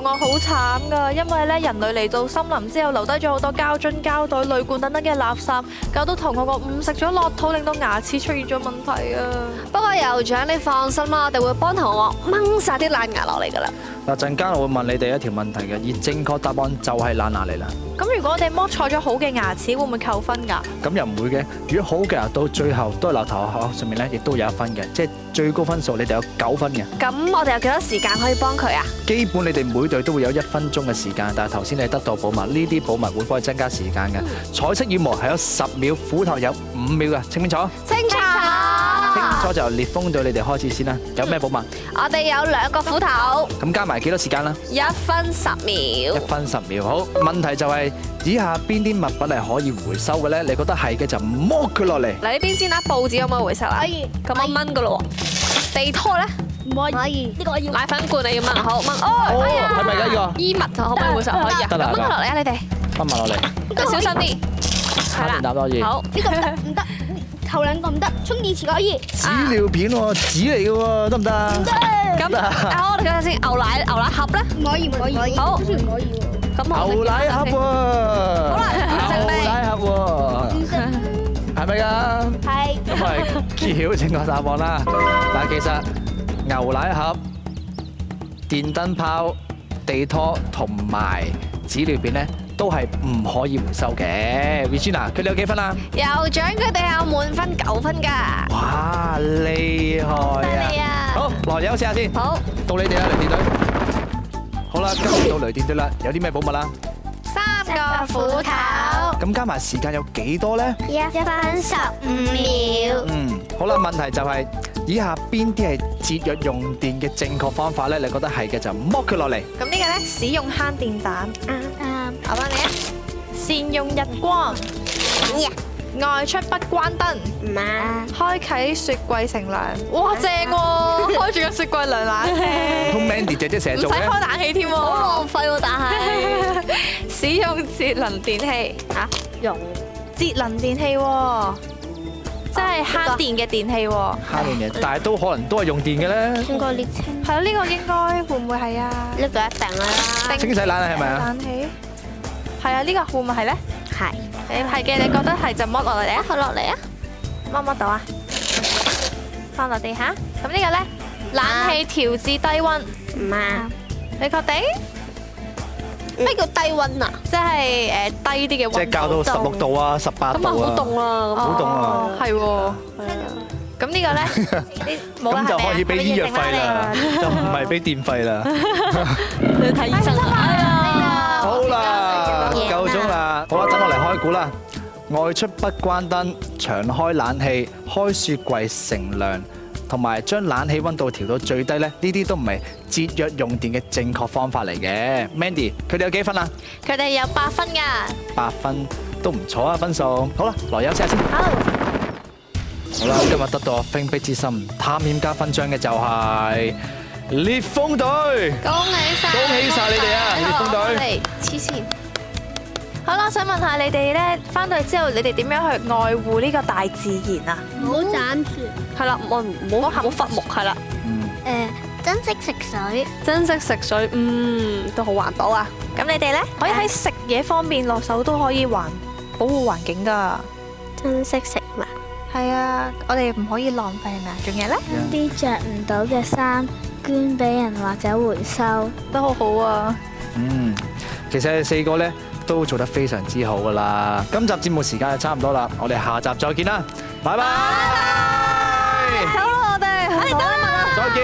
我好慘噶，因為咧人類嚟到森林之後，留低咗好多膠樽、膠袋、鋁罐等等嘅垃圾，搞到同學個誤食咗落肚，令到牙齒出現咗問題啊！不過酋長你放心啦，我哋會幫同學掹晒啲爛牙落嚟噶啦。嗱，陣間我會問你哋一條問題嘅，而正確答案就係爛牙嚟啦。咁如果我哋剝錯咗好嘅牙齒，會唔會扣分㗎？咁又唔會嘅，如果好嘅牙到最後都係留頭殼上面咧，亦都有1分嘅，即係最高分數你哋有9分嘅。咁我哋有幾多時間可以幫佢啊？基本你哋每隊都會有1分鐘嘅時間，但係頭先你得到寶物，呢啲寶物會幫你增加時間嘅。彩色羽毛係有10秒，斧頭有5秒嘅，清唔清楚？清楚。清楚就由烈風隊你哋開始先啦。有咩寶物？我哋有2個斧頭咁加埋幾多時間啦，1分10秒。 1分10秒。好，問題就係以下邊啲物品係可以回收嘅咧？你覺得係嘅就剝佢落嚟。嚟呢邊先啦，報紙可唔可以回收啊？可以。咁我掹噶咯喎。地拖咧？唔可以，呢個要。奶粉罐你要掹，好掹。哦，哎呀係咪㗎呢個？衣物就可唔可以回收？可以啊。得啦咁掹佢落嚟啊，你哋。分埋落嚟，你小心啲。係啦。答多嘢。好。呢個唔得，頭兩個唔得，充電池可以。紙尿片喎，紙嚟嘅喎，得唔得啊？咁我哋睇下先，牛奶盒咧？唔可以，唔可以。好好似唔可以喎。咁牛奶盒喎。好啦牛奶盒喎，係咪㗎？係。咁係揭曉正確答案啦。嗱，其實牛奶盒、電燈泡、地拖同埋紙尿片咧，都係唔可以回收嘅。Regina，佢哋有幾分啊？酋長佢哋有滿分9分㗎。哇，厲害啊！好，來休息下先。好，到你哋啦，雷電隊。好啦，今日到雷電隊啦，有啲咩寶物啦？ 3個斧頭。咁加埋時間有幾多咧1分15秒。好啦，問題就係以下邊啲係節約用電嘅正確方法咧？你覺得係嘅就剝佢落嚟。咁呢個咧，使用慳電膽，我幫你啊。善用日光，外出不關燈，開啟雪櫃乘涼。哇，正喎！開住個雪櫃涼冷氣，通 Mandy 姐姐成日唔使做嘅。開冷氣添喎。浪費喎，但係使用節能電器嚇，用。節能電器喎，即係慳電嘅電器喎。慳電嘅，但係都可能都係用電嘅咧。穿過列車。係咯，呢個應該會唔會係啊？呢個一定啦。清洗冷氣係咪啊？冷氣係啊，呢個會唔會係咧？係。係嘅，你覺得係就剝落嚟啊？攞落嚟啊！剝唔剝到啊？放落地下。咁呢個咧，冷氣調至低溫。唔啱。你確定？咩叫低溫啊？即係低啲嘅溫度。即係校到16度啊、18咁啊度啊。好凍啦，好凍啊哦係喎。咁呢個咧，冇啦咁就可以係咪啊俾醫藥費啦，就唔係俾電費啦。你睇醫生啊！哎呀，好啦，夠鐘啦，好啦，等我嚟開估啦。外出不關燈，長開冷氣，開雪櫃乘涼，同埋將冷氣溫度調到最低咧，呢啲都唔係節約用電嘅正確方法嚟嘅。Mandy，佢哋有幾分啊？佢哋有8分㗎。 8分都唔錯啊，分數。好啦，來休息下先。好。好啦，今日得到封閉之心探險家勳章嘅就係烈風隊。恭喜晒！恭喜晒你哋啊烈風隊嚟黐線。好啦，我想問下你哋咧，翻到去之後，你哋點樣去愛護呢個大自然啊？唔好斬樹。係啦，唔好伐木，係啦，珍惜食水。珍惜食水，都好環保啊。咁你哋咧，可以喺食嘢方面落手都可以保護環境㗎。珍惜食物。係啊，我哋唔可以浪費係咪啊？仲有咧，啲着唔到嘅衫捐俾人或者回收。都好好啊。其實你4個咧都做得非常之好噶啦。今集節目時間就差唔多啦，我哋下集再見啦，拜拜。走啦，我哋，我哋走啦，再見。